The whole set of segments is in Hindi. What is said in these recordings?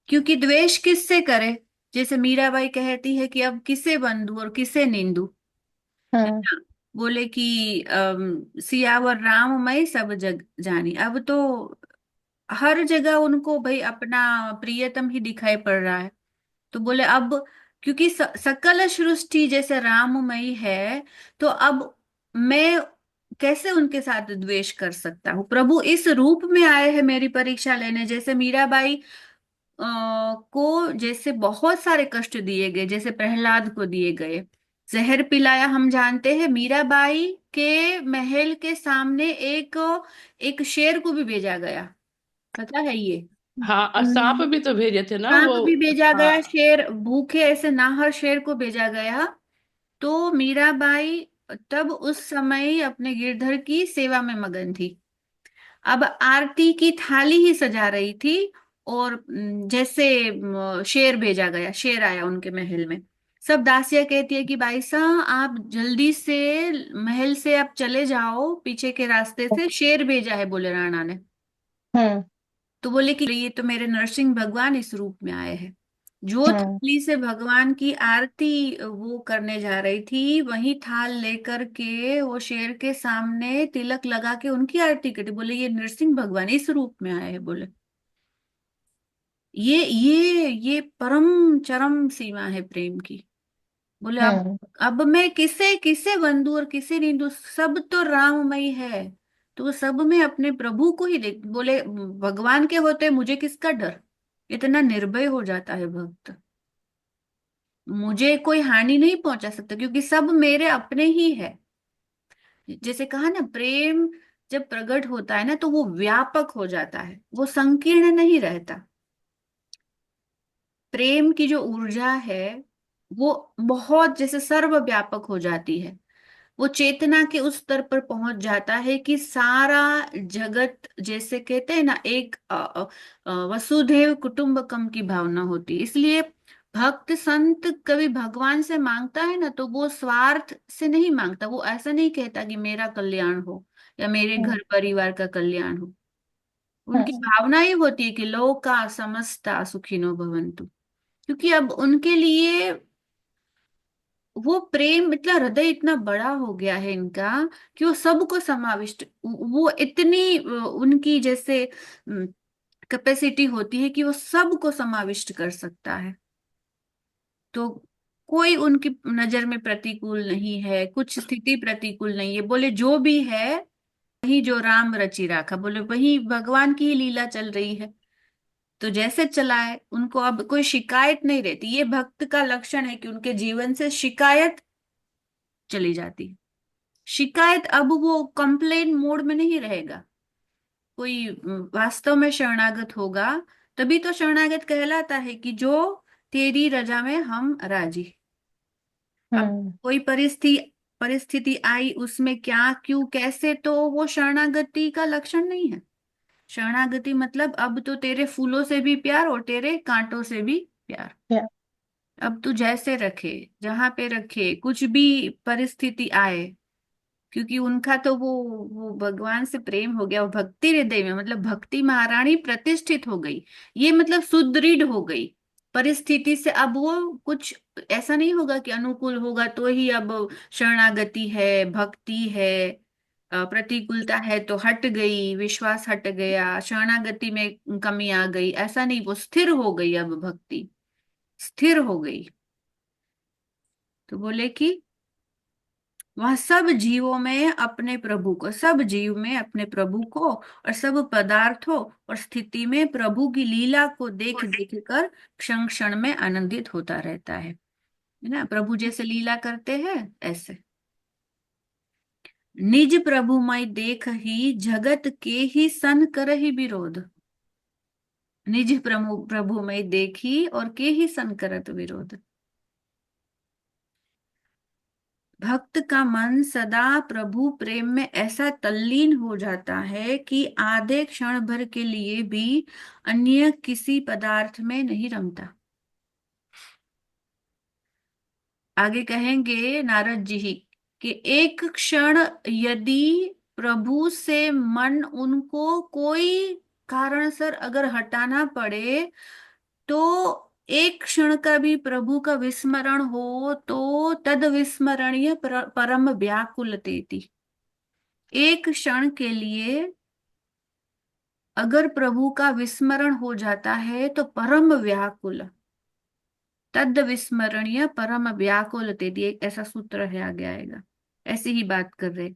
क्योंकि द्वेष किससे करे? जैसे मीराबाई कहती है कि अब किसे बंदू और किसे निंदू, है हाँ। ना। बोले कि सियावर राममय सब जग जानी। अब तो हर जगह उनको भाई अपना प्रियतम ही दिखाई पड़ रहा है। तो बोले अब क्योंकि सकल सृष्टि जैसे राममयी है, तो अब मैं कैसे उनके साथ द्वेष कर सकता हूँ? प्रभु इस रूप में आए हैं मेरी परीक्षा लेने। जैसे मीराबाई को जैसे बहुत सारे कष्ट दिए गए, जैसे प्रहलाद को दिए गए, जहर पिलाया। हम जानते हैं मीराबाई के महल के सामने एक एक शेर को भी भेजा गया, पता है ये? हाँ, और सांप हम्म। भी तो भेजे थे ना सांप वो। भी भेजा गया, हाँ। शेर भूखे ऐसे नाहर शेर को भेजा गया। तो मीराबाई तब उस समय अपने गिरधर की सेवा में मगन थी। अब आरती की थाली ही सजा रही थी, और जैसे शेर भेजा गया, शेर आया उनके महल में। सब दासियां कहती है कि भाई साहब आप जल्दी से महल से आप चले जाओ, पीछे के रास्ते से शेर भेजा है, बोले राणा ने। हम्म। तो बोले कि ये तो मेरे नरसिंह भगवान इस रूप में आए हैं। जो हम्म। थाली से भगवान की आरती वो करने जा रही थी, वही थाल लेकर के वो शेर के सामने तिलक लगा के उनकी आरती करती। बोले ये नरसिंह भगवान इस रूप में आए हैं, बोले। ये परम चरम सीमा है प्रेम की। बोले हम्म। अब मैं किसे किसे वंदू और किसे निंदू, सब तो राममय है। तो वो सब में अपने प्रभु को ही देख। बोले भगवान के होते मुझे किसका डर? इतना निर्भय हो जाता है भक्त। मुझे कोई हानि नहीं पहुंचा सकता, क्योंकि सब मेरे अपने ही है। जैसे कहा ना, प्रेम जब प्रकट होता है ना, तो वो व्यापक हो जाता है, वो संकीर्ण नहीं रहता। प्रेम की जो ऊर्जा है वो बहुत जैसे सर्वव्यापक हो जाती है। वो चेतना के उस स्तर पर पहुंच जाता है कि सारा जगत, जैसे कहते हैं ना, एक वसुधैव कुटुंबकम की भावना होती है। इसलिए भक्त संत कभी भगवान से मांगता है ना, तो वो स्वार्थ से नहीं मांगता। वो ऐसा नहीं कहता कि मेरा कल्याण हो या मेरे हम्म। घर परिवार का कल्याण हो। उनकी हम्म। भावना ही होती है कि लोका समस्ता सुखिनो भवन्तु। क्योंकि अब उनके लिए वो प्रेम, मतलब हृदय इतना बड़ा हो गया है इनका, कि वो सबको समाविष्ट, वो इतनी उनकी जैसे कैपेसिटी होती है कि वो सबको समाविष्ट कर सकता है। तो कोई उनकी नजर में प्रतिकूल नहीं है, कुछ स्थिति प्रतिकूल नहीं है। बोले जो भी है वही जो राम रचि राखा, बोले वही भगवान की ही लीला चल रही है। तो जैसे चलाए, उनको अब कोई शिकायत नहीं रहती। ये भक्त का लक्षण है कि उनके जीवन से शिकायत चली जाती है। शिकायत, अब वो कंप्लेन मोड में नहीं रहेगा। कोई वास्तव में शरणागत होगा, तभी तो शरणागत कहलाता है कि जो तेरी रजा में हम राजी। अब हम्म। कोई परिस्थिति परिस्थिति आई, उसमें क्या क्यों कैसे, तो वो शरणागति का लक्षण नहीं है। शरणागति मतलब अब तो तेरे फूलों से भी प्यार और तेरे कांटों से भी प्यार। या। अब तू जैसे रखे, जहां पे रखे, कुछ भी परिस्थिति आए, क्योंकि उनका तो वो भगवान से प्रेम हो गया, वो भक्ति हृदय में, मतलब भक्ति महारानी प्रतिष्ठित हो गई। ये मतलब सुदृढ़ हो गई परिस्थिति से। अब वो कुछ ऐसा नहीं होगा कि अनुकूल होगा तो ही अब शरणागति है, भक्ति है। प्रतिकूलता है तो हट गई, विश्वास हट गया, शरणागति में कमी आ गई, ऐसा नहीं। वो स्थिर हो गई, अब भक्ति स्थिर हो गई। तो बोले कि वह सब जीवों में अपने प्रभु को, सब जीव में अपने प्रभु को, और सब पदार्थों और स्थिति में प्रभु की लीला को देख देख कर क्षण क्षण में आनंदित होता रहता है ना। प्रभु जैसे लीला करते हैं ऐसे। निज प्रभुमय देख ही जगत के ही सन करहि विरोध। निज प्रभुमय देखी और के ही सन करत विरोध। भक्त का मन सदा प्रभु प्रेम में ऐसा तल्लीन हो जाता है कि आधे क्षण भर के लिए भी अन्य किसी पदार्थ में नहीं रमता। आगे कहेंगे नारद जी ही कि एक क्षण यदि प्रभु से मन उनको कोई कारणसर अगर हटाना पड़े, तो एक क्षण का भी प्रभु का विस्मरण हो तो तद विस्मरणीय परम व्याकुल तेति। एक क्षण के लिए अगर प्रभु का विस्मरण हो जाता है तो परम व्याकुल, तद विस्मरणीय परम व्याकुल तेति, एक ऐसा सूत्र है, आगे आएगा। ऐसी ही बात कर रहे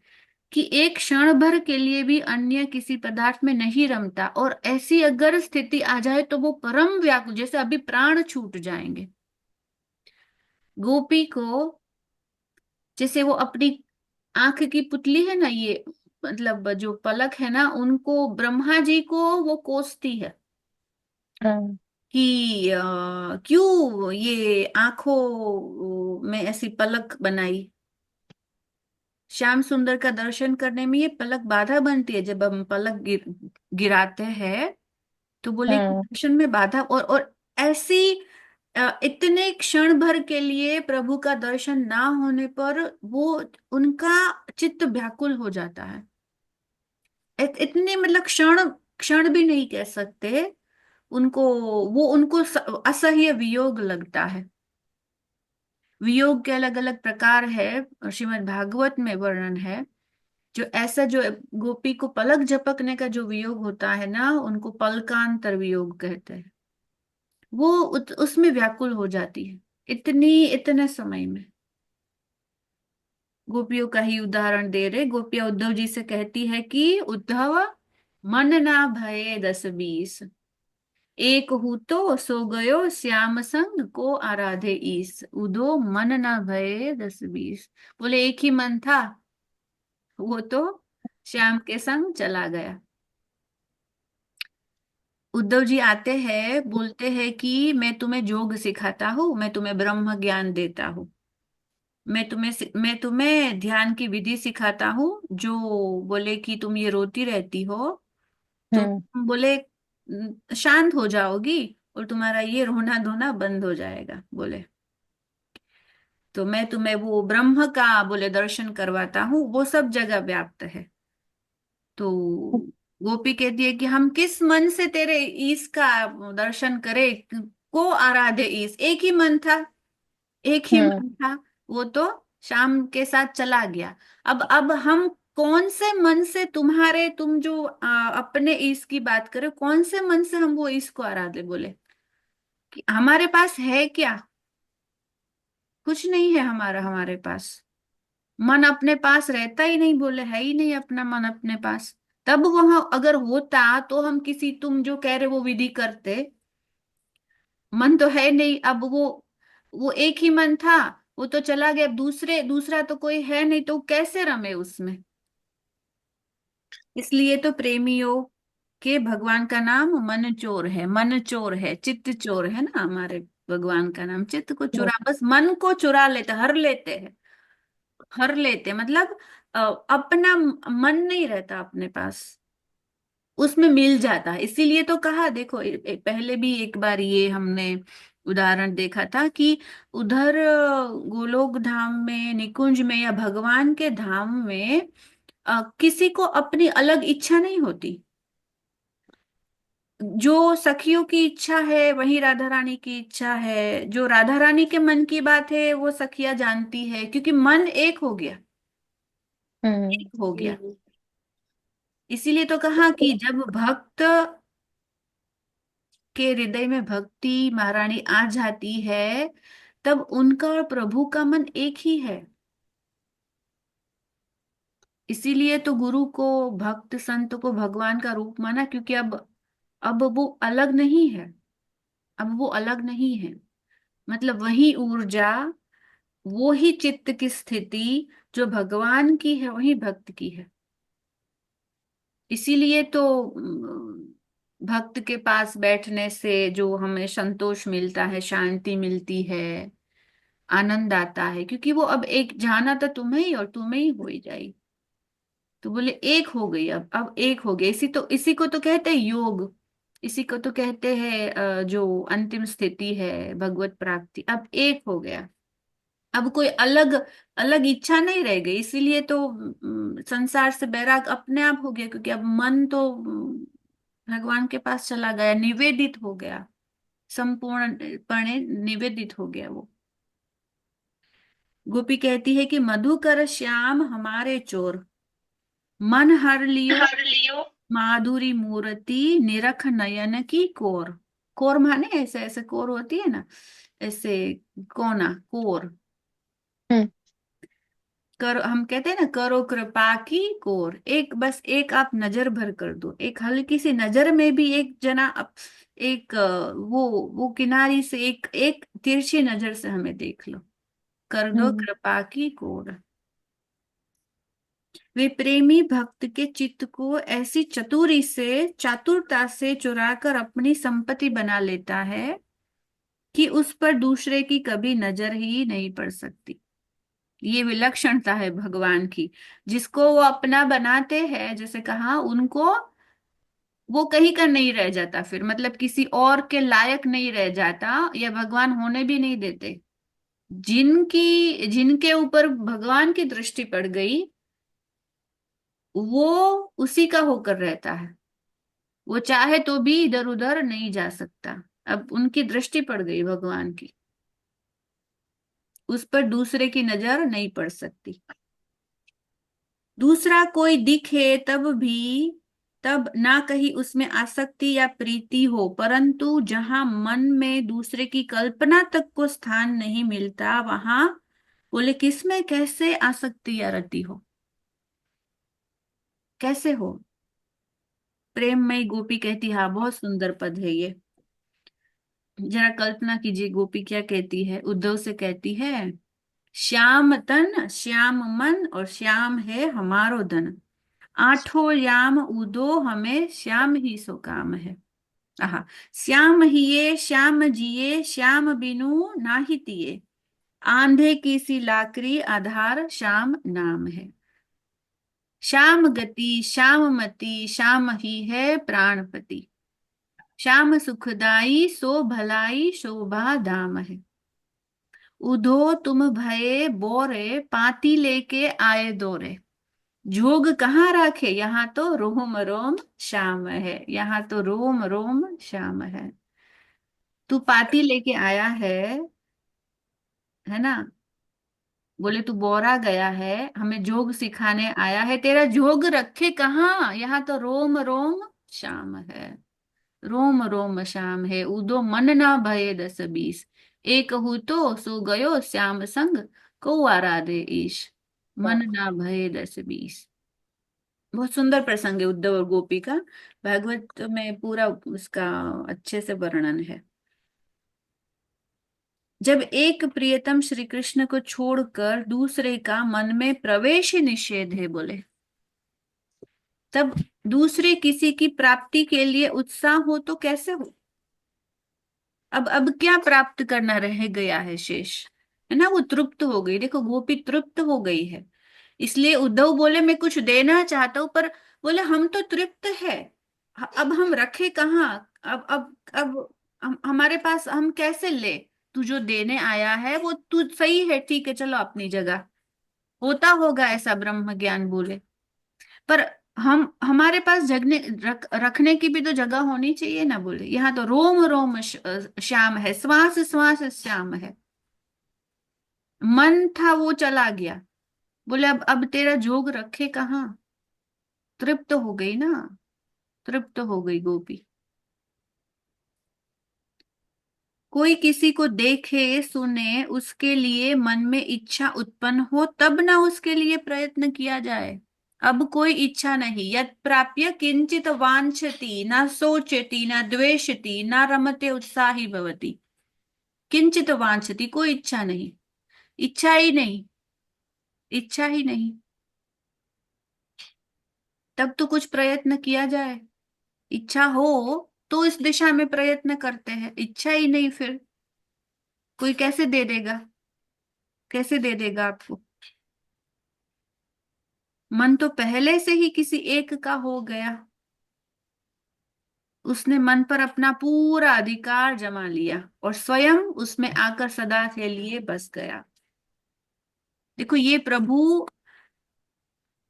कि एक क्षण भर के लिए भी अन्य किसी पदार्थ में नहीं रमता, और ऐसी अगर स्थिति आ जाए तो वो परम व्याकुल, जैसे अभी प्राण छूट जाएंगे। गोपी को, जैसे वो अपनी आंख की पुतली है ना, ये मतलब जो पलक है ना, उनको ब्रह्मा जी को वो कोसती है हाँ। कि क्यों ये आंखों में ऐसी पलक बनाई। श्याम सुंदर का दर्शन करने में ये पलक बाधा बनती है, जब हम पलक गिराते हैं तो बोले कि हाँ। दर्शन में बाधा, और ऐसी इतने क्षण भर के लिए प्रभु का दर्शन ना होने पर वो, उनका चित्त व्याकुल हो जाता है। इतने मतलब क्षण, क्षण भी नहीं कह सकते उनको, वो उनको असह्य वियोग लगता है। वियोग के अलग अलग प्रकार है, श्रीमद् भागवत में वर्णन है। जो ऐसा जो गोपी को पलक झपकने का जो वियोग होता है ना, उनको पलकांतर वियोग कहते हैं। वो उसमें व्याकुल हो जाती है इतने समय में। गोपियों का ही उदाहरण दे रहे, गोपियां उद्धव जी से कहती है कि उद्धव, मन ना भये 10-20, एक हूँ तो सो गयो श्याम संग को आराधे ईस। उदो मन ना भये 10-20, बोले एक ही मन था, वो तो श्याम के संग चला गया। उद्धव जी आते हैं, बोलते हैं कि मैं तुम्हें योग सिखाता हूँ, मैं तुम्हें ब्रह्म ज्ञान देता हूँ, मैं तुम्हें ध्यान की विधि सिखाता हूँ। जो बोले कि तुम ये रोती रहती हो, तो हम्म। तुम बोले शांत हो जाओगी और तुम्हारा ये रोना धोना बंद हो जाएगा, बोले। तो मैं तुम्हें वो ब्रह्म का बोले दर्शन करवाता हूँ, वो सब जगह व्याप्त है। तो गोपी कहती है कि हम किस मन से तेरे ईश का दर्शन करें, को आराधे ईश, एक ही मन था, एक ही हम्म। मन था, वो तो शाम के साथ चला गया। अब हम कौन से मन से तुम्हारे, तुम जो अपने ईश की बात करो, कौन से मन से हम वो ईश को आराधे, बोले कि हमारे पास है क्या? कुछ नहीं है हमारा, हमारे पास मन अपने पास रहता ही नहीं, बोले है ही नहीं अपना मन अपने पास। तब वहां अगर होता तो हम किसी, तुम जो कह रहे वो विधि करते। मन तो है नहीं, अब वो एक ही मन था, वो तो चला गया, अब दूसरा तो कोई है नहीं, तो कैसे रमे उसमें। इसलिए तो प्रेमियों के भगवान का नाम मन चोर है, मन चोर है, चित्त चोर है ना हमारे भगवान का नाम। चित्त को चुरा, बस मन को चुरा लेते, हर लेते हैं, हर लेते मतलब अपना मन नहीं रहता अपने पास, उसमें मिल जाता है। इसीलिए तो कहा, देखो पहले भी एक बार ये हमने उदाहरण देखा था कि उधर गोलोक धाम में, निकुंज में, या भगवान के धाम में किसी को अपनी अलग इच्छा नहीं होती। जो सखियों की इच्छा है वही राधा रानी की इच्छा है, जो राधा रानी के मन की बात है वो सखियां जानती है, क्योंकि मन एक हो गया, एक हो गया। इसीलिए तो कहा कि जब भक्त के हृदय में भक्ति महारानी आ जाती है, तब उनका और प्रभु का मन एक ही है। इसीलिए तो गुरु को, भक्त संत को भगवान का रूप माना, क्योंकि अब वो अलग नहीं है, अब वो अलग नहीं है। मतलब वही ऊर्जा, वो ही चित्त की स्थिति जो भगवान की है वही भक्त की है। इसीलिए तो भक्त के पास बैठने से जो हमें संतोष मिलता है, शांति मिलती है, आनंद आता है, क्योंकि वो अब एक, जाना तो तुम्हें ही और तुम्हें ही हो ही जाएगी। तो बोले एक हो गई, अब एक हो गया। इसी को तो कहते हैं योग, इसी को तो कहते हैं जो अंतिम स्थिति है भगवत प्राप्ति, अब एक हो गया। अब कोई अलग अलग इच्छा नहीं रह गई। इसीलिए तो संसार से बैराग अपने आप हो गया, क्योंकि अब मन तो भगवान के पास चला गया, निवेदित हो गया, संपूर्णपणे निवेदित हो गया वो। गोपी कहती है कि मधुकर श्याम हमारे चोर, मन हर लियो हर लियो। माधुरी मूर्ति, निरख नयन की कोर। कोर माने ऐसे ऐसे कोर होती है ना, ऐसे कोना कोर। हम्म। करो, हम कहते हैं ना, करो कृपा की कोर, एक बस एक आप नजर भर कर दो, एक हल्की सी नजर में भी एक जना एक वो किनारी से एक एक तिरछी नजर से हमें देख लो, कर दो हम्म। कृपा की कोर। वे प्रेमी भक्त के चित्त को ऐसी चतुरी से, चातुरता से चुरा कर अपनी संपत्ति बना लेता है कि उस पर दूसरे की कभी नजर ही नहीं पड़ सकती। ये विलक्षणता है भगवान की, जिसको वो अपना बनाते हैं, जैसे कहा, उनको वो कहीं का नहीं रह जाता, फिर मतलब किसी और के लायक नहीं रह जाता, या भगवान होने भी नहीं देते। जिनके ऊपर भगवान की दृष्टि पड़ गई, वो उसी का होकर रहता है, वो चाहे तो भी इधर उधर नहीं जा सकता। अब उनकी दृष्टि पड़ गई भगवान की, उस पर दूसरे की नजर नहीं पड़ सकती। दूसरा कोई दिखे तब भी, तब ना कहीं उसमें आसक्ति या प्रीति हो, परंतु जहां मन में दूसरे की कल्पना तक को स्थान नहीं मिलता, वहां बोले किसमें कैसे आसक्ति या रति हो, कैसे हो। प्रेम में गोपी कहती, हाँ बहुत सुंदर पद है ये। जरा कल्पना कीजिए, गोपी क्या कहती है, उद्धव से कहती है, श्याम तन श्याम मन और श्याम है हमारो धन, आठों याम उदो हमें श्याम ही सो काम है। आहा, श्याम हिये श्याम जिये श्याम बिनु नाहि तिये, आंधे की सी लाकड़ी आधार श्याम नाम है। श्याम गति श्याम मति श्याम ही है प्राणपति, श्याम सुखदाई सो भलाई शोभा धाम है। उधो तुम भये बोरे पाती लेके आए दोरे, जोग कहाँ राखे, यहाँ तो रोम रोम श्याम है, यहाँ तो रोम रोम श्याम है। तू पाती लेके आया है ना, बोले तू बोरा गया है, हमें जोग सिखाने आया है, तेरा जोग रखे कहाँ, यहाँ तो रोम रोम श्याम है। रोम रोम श्याम है, उदो मन ना भये 10 20, एक हु तो सो गयो श्याम संग, को आराधे ईश, मन ना भये 10 20। बहुत सुंदर प्रसंग है उद्धव और गोपी का, भागवत में पूरा उसका अच्छे से वर्णन है। जब एक प्रियतम श्री कृष्ण को छोड़कर दूसरे का मन में प्रवेश ही निषेध है, बोले, तब दूसरे किसी की प्राप्ति के लिए उत्साह हो तो कैसे हो। अब क्या प्राप्त करना रह गया है शेष, है ना, वो तृप्त हो गई, देखो गोपी तृप्त हो गई है। इसलिए उद्धव बोले मैं कुछ देना चाहता हूं, पर बोले हम तो तृप्त है, अब हम रखे कहाँ। अब हमारे पास हम कैसे ले, तू जो देने आया है वो तू सही है, ठीक है, चलो अपनी जगह, होता होगा ऐसा ब्रह्म ज्ञान बोले, पर हम हमारे पास रखने की भी तो जगह होनी चाहिए ना, बोले यहाँ तो रोम रोम श्याम है, श्वास श्वास श्याम है। मन था वो चला गया, बोले अब तेरा जोग रखे कहाँ। तृप्त हो गई ना, तृप्त हो गई गोपी। कोई किसी को देखे सुने, उसके लिए मन में इच्छा उत्पन्न हो, तब ना उसके लिए प्रयत्न किया जाए। अब कोई इच्छा नहीं, यत् प्राप्य किंचित वांछति, ना सोचती ना द्वेषति ना रमते उत्साही भवति। किंचित वांछति, कोई इच्छा नहीं, इच्छा ही नहीं, इच्छा ही नहीं, तब तो कुछ प्रयत्न किया जाए। इच्छा हो तो इस दिशा में प्रयत्न करते हैं, इच्छा ही नहीं, फिर कोई कैसे दे देगा, कैसे दे देगा आपको। मन तो पहले से ही किसी एक का हो गया, उसने मन पर अपना पूरा अधिकार जमा लिया और स्वयं उसमें आकर सदा के लिए बस गया। देखो ये प्रभु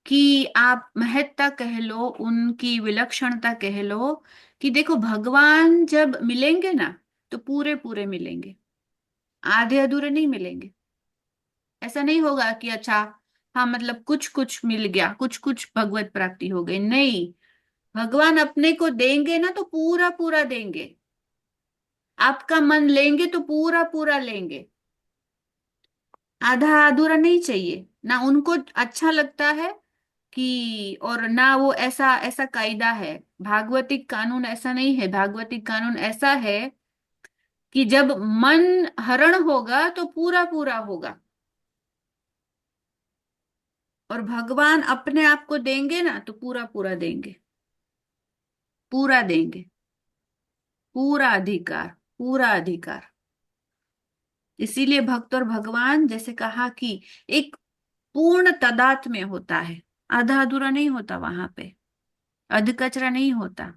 की आप महत्ता कह लो, उनकी विलक्षणता कह लो, कि देखो भगवान जब मिलेंगे ना, तो पूरे पूरे मिलेंगे, आधे अधूरे नहीं मिलेंगे। ऐसा नहीं होगा कि अच्छा, हाँ मतलब कुछ कुछ मिल गया, कुछ कुछ भगवत प्राप्ति हो गई, नहीं। भगवान अपने को देंगे ना तो पूरा पूरा देंगे। आपका मन लेंगे तो पूरा पूरा लेंगे, आधा अधूरा नहीं चाहिए ना उनको। अच्छा लगता है कि, और ना वो ऐसा ऐसा कायदा है, भागवतिक कानून ऐसा नहीं है। भागवतिक कानून ऐसा है कि जब मन हरण होगा तो पूरा पूरा होगा, और भगवान अपने आप को देंगे ना तो पूरा पूरा देंगे, पूरा देंगे, पूरा अधिकार, पूरा अधिकार। इसीलिए भक्त और भगवान, जैसे कहा कि एक पूर्ण तादाद में होता है, आधा अधूरा नहीं होता वहां पे, अध कचरा नहीं होता।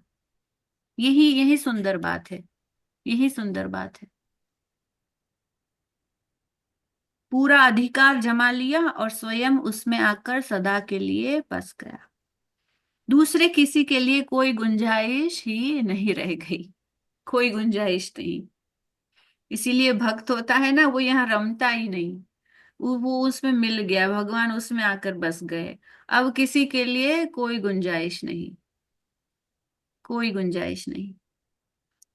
यही यही सुंदर बात है, यही सुंदर बात है। पूरा अधिकार जमा लिया और स्वयं उसमें आकर सदा के लिए बस गया। दूसरे किसी के लिए कोई गुंजाइश ही नहीं रह गई, कोई गुंजाइश नहीं। इसीलिए भक्त होता है ना, वो यहाँ रमता ही नहीं। वो उसमें मिल गया, भगवान उसमें आकर बस गए। अब किसी के लिए कोई गुंजाइश नहीं, कोई गुंजाइश नहीं।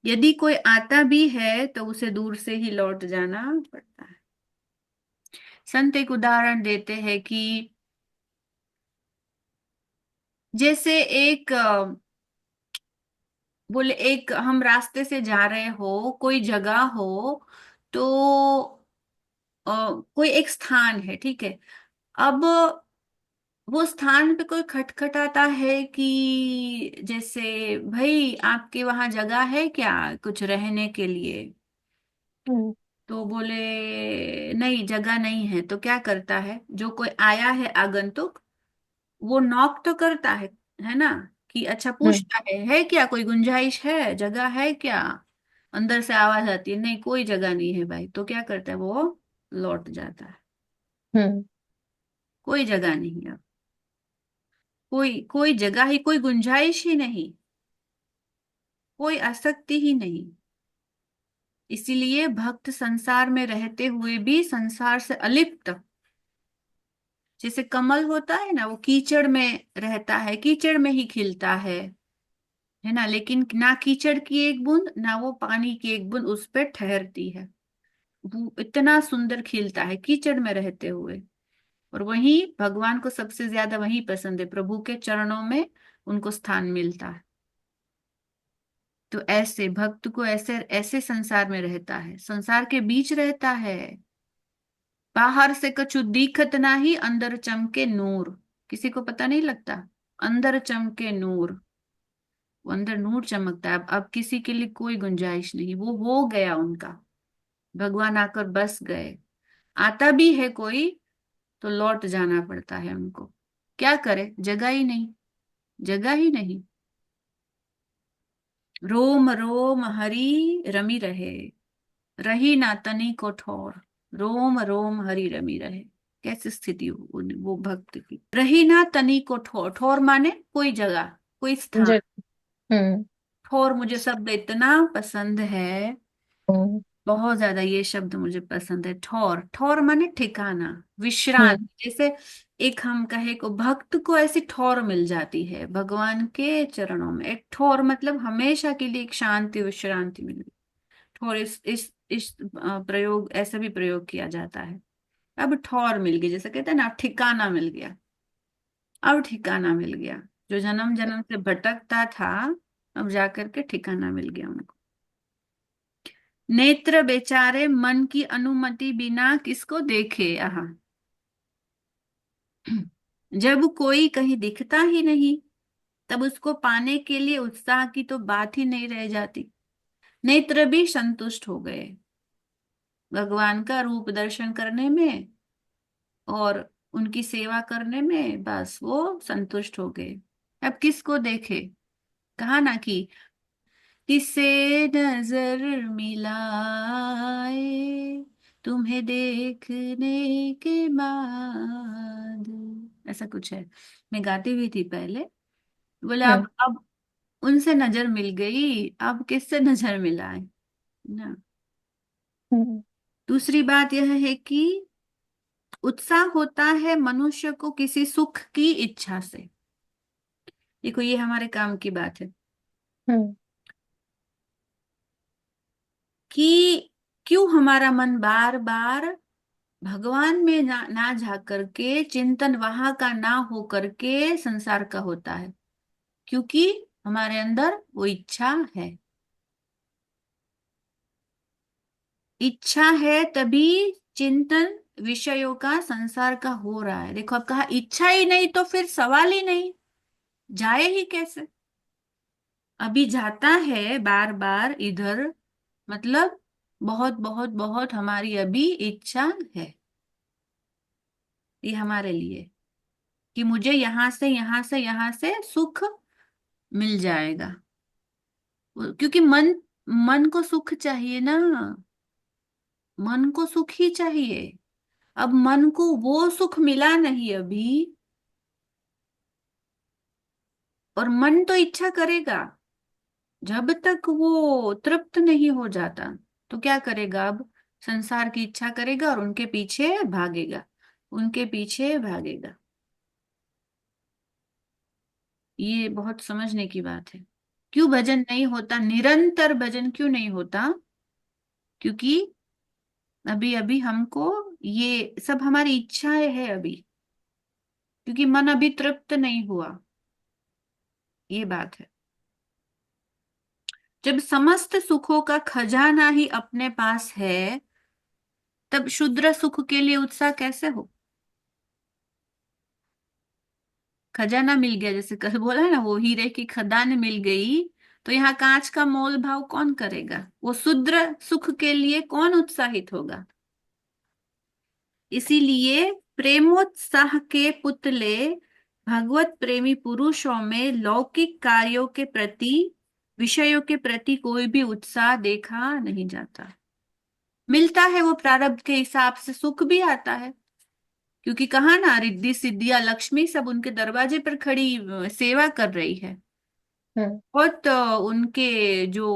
यदि कोई आता भी है तो उसे दूर से ही लौट जाना पड़ता है। संत एक उदाहरण देते हैं कि जैसे एक बोले, एक हम रास्ते से जा रहे हो, कोई जगह हो, तो कोई एक स्थान है, ठीक है। अब वो स्थान पे कोई खटखटाता है कि जैसे, भाई आपके वहां जगह है क्या कुछ रहने के लिए? हम्म। तो बोले नहीं, जगह नहीं है। तो क्या करता है, जो कोई आया है आगंतुक, वो नॉक तो करता है ना, कि अच्छा हम्म। पूछता है क्या कोई गुंजाइश है, जगह है क्या? अंदर से आवाज आती है, नहीं कोई जगह नहीं है भाई। तो क्या करता है, वो लौट जाता है। हम्म। कोई जगह नहीं है, कोई कोई जगह ही, कोई गुंजाइश ही नहीं, कोई आसक्ति ही नहीं। इसीलिए भक्त संसार में रहते हुए भी संसार से अलिप्त, जैसे कमल होता है ना, वो कीचड़ में रहता है, कीचड़ में ही खिलता है ना, लेकिन ना कीचड़ की एक बूंद ना वो पानी की एक बूंद उस पे ठहरती है। वो इतना सुंदर खिलता है कीचड़ में रहते हुए। और वही भगवान को सबसे ज्यादा वही पसंद है, प्रभु के चरणों में उनको स्थान मिलता है। तो ऐसे भक्त को ऐसे ऐसे संसार में रहता है, संसार के बीच रहता है। बाहर से कछु दिखत नाही, अंदर चमके नूर। किसी को पता नहीं लगता, अंदर चमके नूर, वो अंदर नूर चमकता है। अब किसी के लिए कोई गुंजाइश नहीं, वो हो गया उनका। भगवान आकर बस गए। आता भी है कोई तो लौट जाना पड़ता है उनको। क्या करे, जगह ही नहीं, जगह ही नहीं। रोम रोम हरि रमी रहे, रही ना तनी को ठोर। रोम रोम हरि रमी रहे। कैसी स्थिति हो वो भक्त की, रही ना तनी को ठोर। ठोर माने कोई जगह, कोई स्थान। जग। हम्म। ठोर मुझे शब्द इतना पसंद है, हम्म। बहुत ज्यादा ये शब्द मुझे पसंद है। ठौर, ठौर माने ठिकाना, विश्रांति। हम्म। जैसे एक हम कहे को भक्त को ऐसी ठौर मिल जाती है भगवान के चरणों में। एक ठौर मतलब हमेशा के लिए एक शांति विश्रांति मिल गई। ठौर इस प्रयोग, ऐसा भी प्रयोग किया जाता है। अब ठौर मिल गई, जैसे कहते हैं ना, ठिकाना मिल गया। अब ठिकाना मिल गया, जो जन्म जन्म से भटकता था, अब जाकर के ठिकाना मिल गया उनको। नेत्र बेचारे मन की अनुमति बिना किसको देखे यहाँ। जब कोई कहीं दिखता ही नहीं, तब उसको पाने के लिए उत्साह की तो बात ही नहीं रह जाती। नेत्र भी संतुष्ट हो गए भगवान का रूप दर्शन करने में और उनकी सेवा करने में, बस वो संतुष्ट हो गए। अब किसको देखे, कहा ना कि किसे नजर मिलाए तुम्हें देखने के बाद, ऐसा कुछ है। मैं गाती हुई थी पहले। बोले हम्म। अब उनसे नजर मिल गई, अब किससे नजर मिलाए। ना। हम्म। दूसरी बात यह है कि उत्साह होता है मनुष्य को किसी सुख की इच्छा से। देखो ये हमारे काम की बात है हम्म। कि क्यों हमारा मन बार बार भगवान में ना जा करके, चिंतन वहां का ना हो करके संसार का होता है। क्योंकि हमारे अंदर वो इच्छा है। इच्छा है तभी चिंतन विषयों का, संसार का हो रहा है। देखो अब कहा इच्छा ही नहीं तो फिर सवाल ही नहीं, जाए ही कैसे। अभी जाता है बार बार इधर, मतलब बहुत बहुत बहुत हमारी अभी इच्छा है ये हमारे लिए, कि मुझे यहां से यहां से यहां से सुख मिल जाएगा। क्योंकि मन मन को सुख चाहिए ना, मन को सुख ही चाहिए। अब मन को वो सुख मिला नहीं अभी, और मन तो इच्छा करेगा जब तक वो तृप्त नहीं हो जाता। तो क्या करेगा अब, संसार की इच्छा करेगा और उनके पीछे भागेगा, उनके पीछे भागेगा। ये बहुत समझने की बात है। क्यों भजन नहीं होता, निरंतर भजन क्यों नहीं होता? क्योंकि अभी अभी हमको ये सब हमारी इच्छाएं है अभी, क्योंकि मन अभी तृप्त नहीं हुआ। ये बात है। जब समस्त सुखों का खजाना ही अपने पास है, तब क्षुद्र सुख के लिए उत्साह कैसे हो? खजाना मिल गया, जैसे कल बोला ना, वो हीरे की खदान मिल गई, तो यहाँ कांच का मोल भाव कौन करेगा? वो क्षुद्र सुख के लिए कौन उत्साहित होगा? इसीलिए प्रेमोत्साह के पुतले भगवत प्रेमी पुरुषों में लौकिक कार्यों के प्रति, विषयों के प्रति कोई भी उत्साह देखा नहीं जाता। मिलता है वो प्रारब्ध के हिसाब से, सुख भी आता है। क्योंकि कहा ना, रिद्धि सिद्धियां लक्ष्मी सब उनके दरवाजे पर खड़ी सेवा कर रही है। हम्म। बहुत उनके जो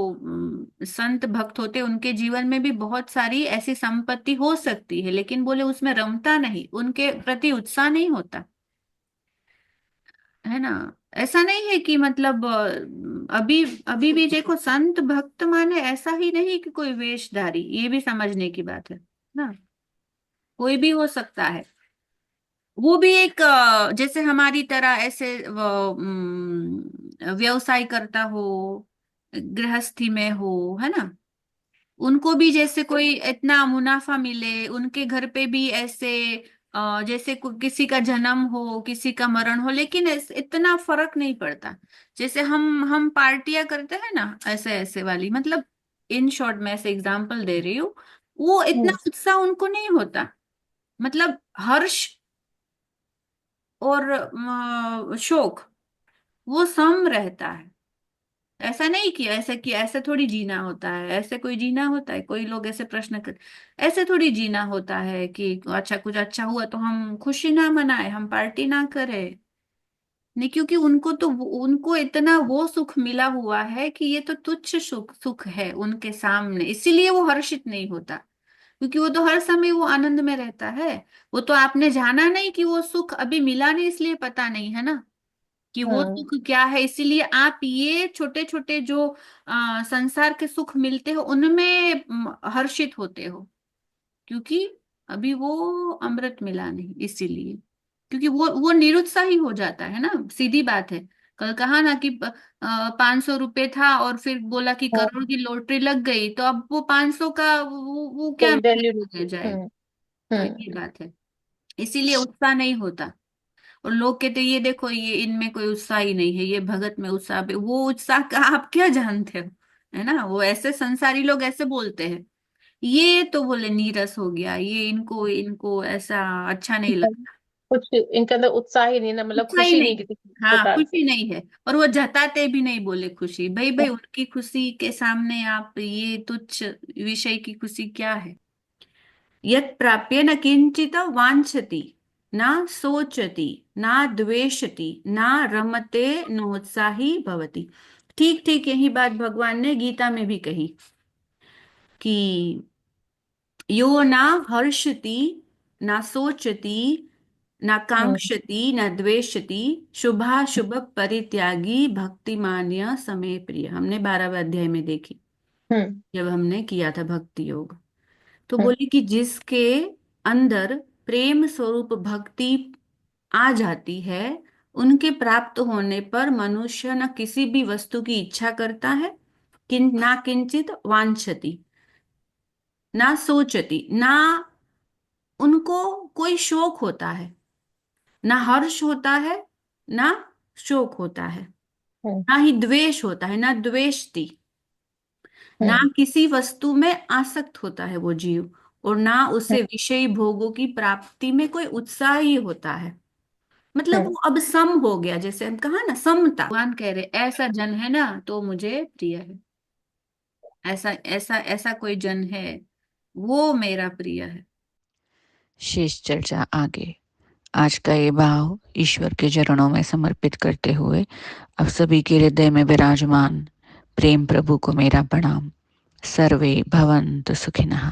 संत भक्त होते हैं, उनके जीवन में भी बहुत सारी ऐसी संपत्ति हो सकती है, लेकिन बोले उसमें रमता नहीं, उनके प्रति उत्साह नहीं होता है ना। ऐसा नहीं है कि मतलब अभी अभी भी देखो, संत भक्त माने ऐसा ही नहीं कि कोई वेशधारी, ये भी समझने की बात है ना। कोई भी हो सकता है। वो भी एक जैसे हमारी तरह ऐसे व्यवसाय करता हो, गृहस्थी में हो, है ना। उनको भी जैसे कोई इतना मुनाफा मिले, उनके घर पे भी ऐसे जैसे किसी का जन्म हो, किसी का मरण हो, लेकिन इतना फर्क नहीं पड़ता। जैसे हम पार्टियां करते हैं ना, ऐसे ऐसे वाली, मतलब इन शॉर्ट मैं ऐसे एग्जांपल दे रही हूँ। वो इतना हम्म। उत्साह उनको नहीं होता, मतलब हर्ष और शोक वो सम रहता है। ऐसा नहीं कि ऐसे थोड़ी जीना होता है, ऐसे कोई जीना होता है? कोई लोग ऐसे प्रश्न कर, ऐसे थोड़ी जीना होता है कि अच्छा कुछ अच्छा हुआ तो हम खुशी ना मनाए, हम पार्टी ना करें। नहीं, क्योंकि उनको तो उनको इतना वो सुख मिला हुआ है कि ये तो तुच्छ सुख सुख है उनके सामने, इसीलिए वो हर्षित नहीं होता। क्योंकि वो तो हर समय वो आनंद में रहता है। वो तो आपने जाना नहीं कि वो सुख अभी मिला नहीं, इसलिए पता नहीं है ना कि वो हम्म। सुख क्या है। इसीलिए आप ये छोटे छोटे जो संसार के सुख मिलते हो उनमें हर्षित होते हो, क्योंकि अभी वो अमृत मिला नहीं, इसीलिए। क्योंकि वो निरुत्साही हो जाता है ना, सीधी बात है। कल कहा ना कि 500 रुपये था और फिर बोला कि हाँ, करोड़ की लॉटरी लग गई, तो अब वो 500 का वो क्या कोई वैल्यू रह नहीं। जाएगा। हम्म। ये बात है। इसीलिए उत्साह नहीं होता। और लोग कहते ये देखो, ये इनमें कोई उत्साह ही नहीं है, ये भगत में उत्साह वो उत्साह का आप क्या जानते हो, है ना। वो ऐसे संसारी लोग ऐसे बोलते हैं, ये तो बोले नीरस हो गया, ये इनको इनको ऐसा अच्छा नहीं लगता। कुछ इनके अंदर उत्साह ही नहीं ना, मतलब उत्साह ही खुशी नहीं। नहीं किसी हाँ, प्रकार से। खुशी नहीं है। और वो जताते भी नहीं, बोले खुशी, भाई भाई उनकी खुशी के सामने आप ये तुच्छ विषय की खुशी क्या है? यत् प्राप्य न किंचित वांछति, न सोचति, न द्वेषति, न रमते, नोत्साही भवति। ठीक ठीक यही बात भगवान ने गीता में भी कही। कि यो ना हर्षति ना सोचति ना हम्म कांक्षति ना द्वेषति शुभाशुभ परित्यागी भक्तिमान्य समय प्रिय। हमने 12वें अध्याय में देखी, हम्म जब हमने किया था भक्ति योग। तो हम्म बोले कि जिसके अंदर प्रेम स्वरूप भक्ति आ जाती है, उनके प्राप्त होने पर मनुष्य न किसी भी वस्तु की इच्छा करता है, ना किंचित वांछति, ना सोचती, ना उनको कोई शोक होता है, ना हर्ष होता है, ना शोक होता है, हम्म ना ही द्वेष होता है, ना द्वेषती, ना हम्म किसी वस्तु में आसक्त होता है वो जीव, और ना हम्म उसे विषयी भोगों की प्राप्ति में कोई उत्साह ही होता है। मतलब वो हम्म अब सम हो गया, जैसे हम कहा ना समता। भगवान कह रहे ऐसा जन है ना तो मुझे प्रिय है, ऐसा ऐसा ऐसा कोई जन है वो मेरा प्रिय है। शेष चर्चा आगे। आज का ये भाव ईश्वर के चरणों में समर्पित करते हुए अब सभी के हृदय में विराजमान प्रेम प्रभु को मेरा प्रणाम। सर्वे भवन्तु सुखिनः।